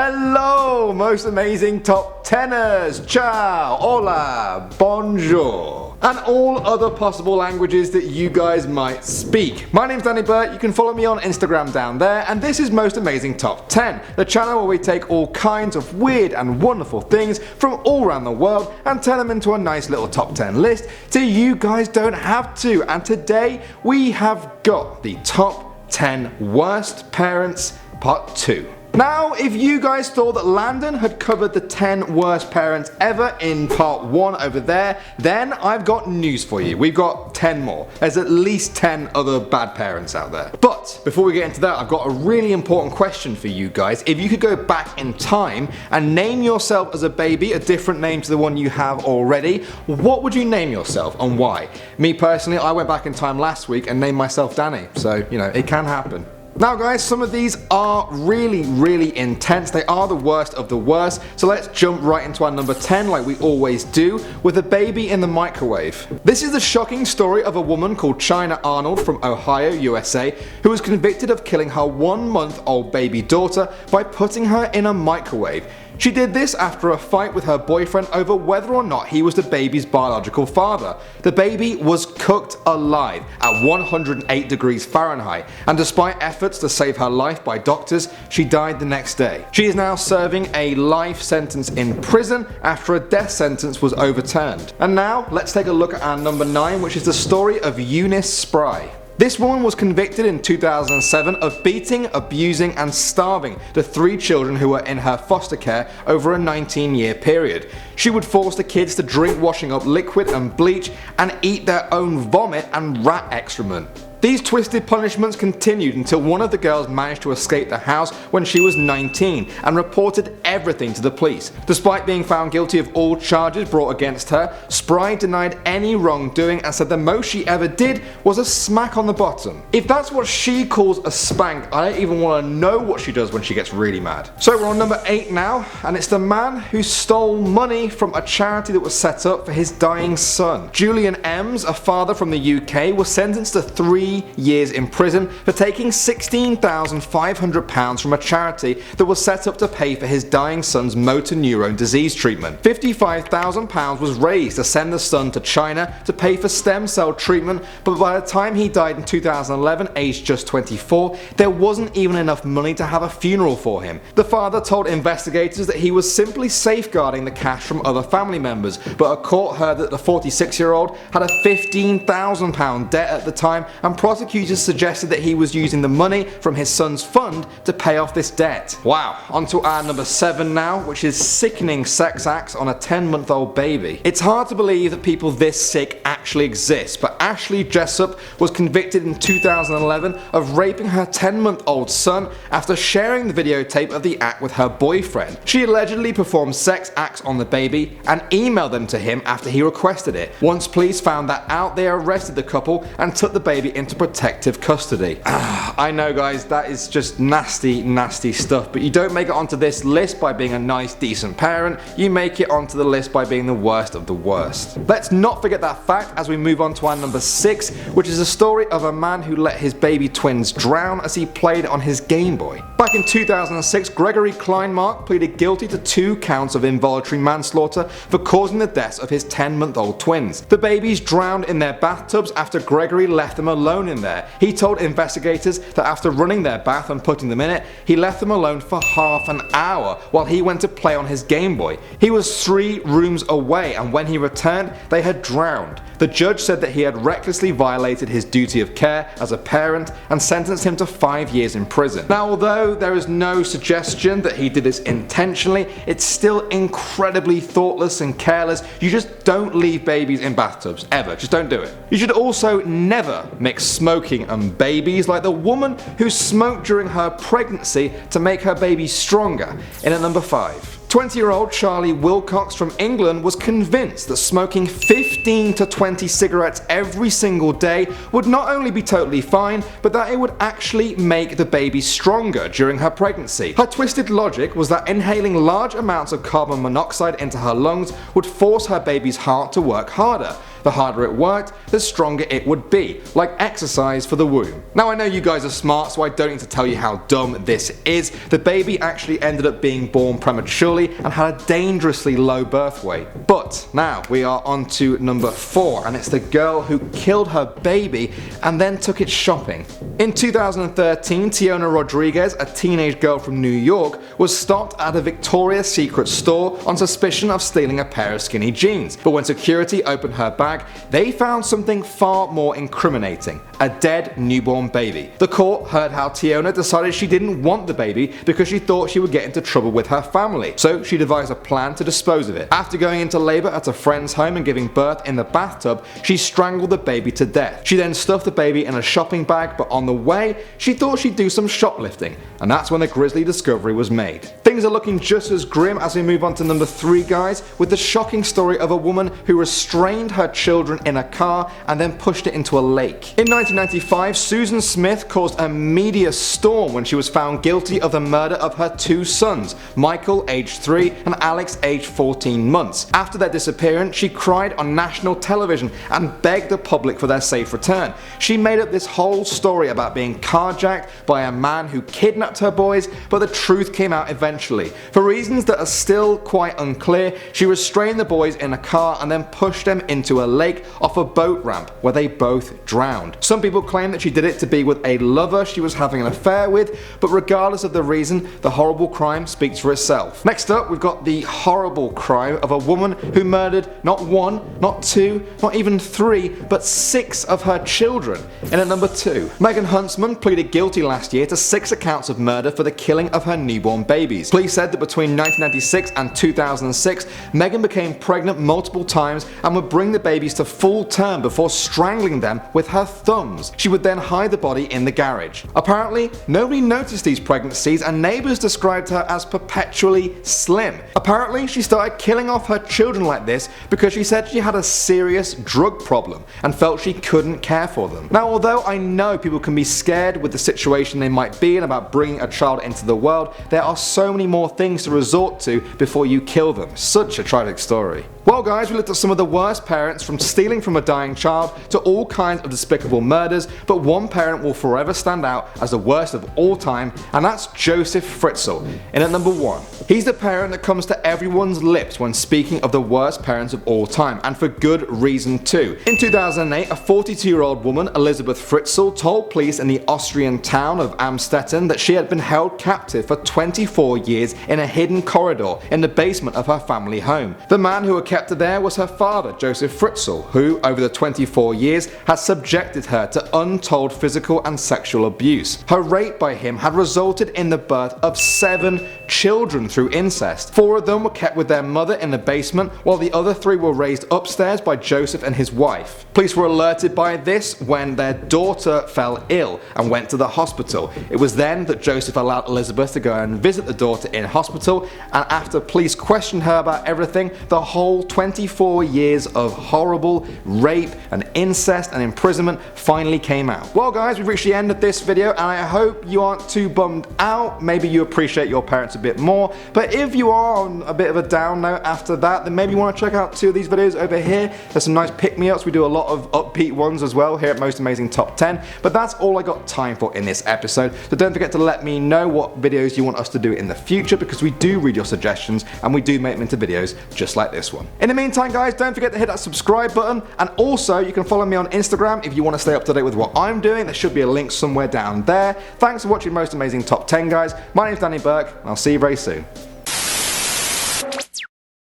Hello, most amazing top teners, ciao, hola, bonjour, and all other possible languages that you guys might speak. My name's Danny Burt, you can follow me on Instagram down there, and this is Most Amazing Top 10, the channel where we take all kinds of weird and wonderful things from all around the world and turn them into a nice little top 10 list so you guys don't have to. And today we have got the top 10 worst parents part 2. Now, if you guys thought that Landon had covered the 10 worst parents ever in part 1 over there, then I've got news for you. We've got 10 more. There's at least 10 other bad parents out there. But before we get into that, I've got a really important question for you guys. If you could go back in time and name yourself as a baby a different name to the one you have already, what would you name yourself and why? Me personally, I went back in time last week and named myself Danny, so you know, it can happen. Now guys, some of these are really intense. They are the worst of the worst. So let's jump right into our number 10 like we always do, with a baby in the microwave. This is the shocking story of a woman called China Arnold from Ohio, USA, who was convicted of killing her 1-month-old baby daughter by putting her in a microwave. She did this after a fight with her boyfriend over whether or not he was the baby's biological father. The baby was cooked alive at 108 degrees Fahrenheit, and despite efforts to save her life by doctors, she died the next day. She is now serving a life sentence in prison after a death sentence was overturned. And now let's take a look at our number 9, which is the story of Eunice Spry. This woman was convicted in 2007 of beating, abusing and starving the 3 children who were in her foster care over a 19-year period. She would force the kids to drink washing up liquid and bleach and eat their own vomit and rat excrement. These twisted punishments continued until one of the girls managed to escape the house when she was 19 and reported everything to the police. Despite being found guilty of all charges brought against her, Spry denied any wrongdoing and said the most she ever did was a smack on the bottom. If that's what she calls a spank, I don't even want to know what she does when she gets really mad. So we're on number 8 now, and it's the man who stole money from a charity that was set up for his dying son. Julian Ems, a father from the UK, was sentenced to 3 years in prison for taking £16,500 from a charity that was set up to pay for his dying son's motor neurone disease treatment. £55,000 was raised to send the son to China to pay for stem cell treatment, but by the time he died in 2011, aged just 24, there wasn't even enough money to have a funeral for him. The father told investigators that he was simply safeguarding the cash from other family members, but a court heard that the 46-year-old had a £15,000 debt at the time, and prosecutors suggested that he was using the money from his son's fund to pay off this debt. Wow, onto our number 7 now, which is sickening sex acts on a 10-month-old baby. It's hard to believe that people this sick actually exist, but Ashley Jessup was convicted in 2011 of raping her 10-month-old son after sharing the videotape of the act with her boyfriend. She allegedly performed sex acts on the baby and emailed them to him after he requested it. Once police found that out, they arrested the couple and took the baby into protective custody. I know guys, that is just nasty stuff, but you don't make it onto this list by being a nice decent parent, you make it onto the list by being the worst of the worst. Let's not forget that fact as we move on to our number 6, which is the story of a man who let his baby twins drown as he played on his Game Boy. Back in 2006, Gregory Kleinmark pleaded guilty to 2 counts of involuntary manslaughter for causing the deaths of his 10-month-old twins. The babies drowned in their bathtubs after Gregory left them alone in there. He told investigators that after running their bath and putting them in it, he left them alone for half an hour while he went to play on his Game Boy. He was 3 rooms away, and when he returned, they had drowned. The judge said that he had recklessly violated his duty of care as a parent and sentenced him to 5 years in prison. Now, although there is no suggestion that he did this intentionally, it's still incredibly thoughtless and careless. You just don't leave babies in bathtubs, ever. Just don't do it. You should also never mix smoking and babies, like the woman who smoked during her pregnancy to make her baby stronger. In at number 5. 20-year-old Charlie Wilcox from England was convinced that smoking 15 to 20 cigarettes every single day would not only be totally fine, but that it would actually make the baby stronger during her pregnancy. Her twisted logic was that inhaling large amounts of carbon monoxide into her lungs would force her baby's heart to work harder. The harder it worked, the stronger it would be, like exercise for the womb. Now I know you guys are smart, so I don't need to tell you how dumb this is. The baby actually ended up being born prematurely and had a dangerously low birth weight. But now we are on to number 4, and it's the girl who killed her baby and then took it shopping. In 2013, Tiona Rodriguez, a teenage girl from New York, was stopped at a Victoria's Secret store on suspicion of stealing a pair of skinny jeans. But when security opened her bag, they found something far more incriminating: a dead newborn baby. The court heard how Tiona decided she didn't want the baby because she thought she would get into trouble with her family, so she devised a plan to dispose of it. After going into labor at a friend's home and giving birth in the bathtub, she strangled the baby to death. She then stuffed the baby in a shopping bag, but on the way, she thought she'd do some shoplifting, and that's when the grisly discovery was made. Things are looking just as grim as we move on to number 3, guys, with the shocking story of a woman who restrained her children in a car and then pushed it into a lake. In 1995, Susan Smith caused a media storm when she was found guilty of the murder of her 2 sons, Michael, aged 3, and Alex, aged 14 months. After their disappearance, she cried on national television and begged the public for their safe return. She made up this whole story about being carjacked by a man who kidnapped her boys, but the truth came out eventually. For reasons that are still quite unclear, she restrained the boys in a car and then pushed them into a lake off a boat ramp where they both drowned. Some people claim that she did it to be with a lover she was having an affair with, but regardless of the reason, the horrible crime speaks for itself. Next up, we've got the horrible crime of a woman who murdered not 1, not 2, not even 3, but 6 of her children. In at number 2, Megan Huntsman pleaded guilty last year to 6 accounts of murder for the killing of her newborn babies. Police said that between 1996 and 2006, Megan became pregnant multiple times and would bring the babies to full term before strangling them with her thumbs. She would then hide the body in the garage. Apparently, nobody noticed these pregnancies and neighbors described her as perpetually slim. Apparently, she started killing off her children like this because she said she had a serious drug problem and felt she couldn't care for them. Now, although I know people can be scared with the situation they might be in about bringing a child into the world, there are so many more things to resort to before you kill them. Such a tragic story. Well guys, we looked at some of the worst parents, from stealing from a dying child to all kinds of despicable murders, but one parent will forever stand out as the worst of all time, and that's Joseph Fritzl. In at number 1. He's the parent that comes to everyone's lips when speaking of the worst parents of all time, and for good reason too. In 2008, a 42-year-old woman, Elizabeth Fritzl, told police in the Austrian town of Amstetten that she had been held captive for 24 years in a hidden corridor in the basement of her family home. The man who had kept her there was her father, Joseph Fritzl, who, over the 24 years, had subjected her to untold physical and sexual abuse. Her rape by him had resulted in the birth of 7 children through incest. 4 of them were kept with their mother in the basement, while the other 3 were raised upstairs by Joseph and his wife. Police were alerted by this when their daughter fell ill and went to the hospital. It was then that Joseph allowed Elizabeth to go and visit the daughter in hospital, and after police questioned her about everything, the whole 24 years of horrible rape and incest and imprisonment finally came out. Well guys, we've reached the end of this video, and I hope you aren't too bummed out. Maybe you appreciate your parents a bit more, but if you are on a bit of a down note after that, then maybe you want to check out 2 of these videos over here. There's some nice pick-me-ups. We do a lot of upbeat ones as well here at Most Amazing Top 10, but that's all I got time for in this episode, so don't forget to let me know what videos you want us to do in the future, because we do read your suggestions and we do make them into videos just like this one. In the meantime guys, don't forget to hit that subscribe button, and also you can follow me on Instagram if you want to stay up to date with what I'm doing. There should be a link somewhere down there. Thanks for watching Most Amazing Top 10 guys. My name's Danny Burke, and I'll see you very soon.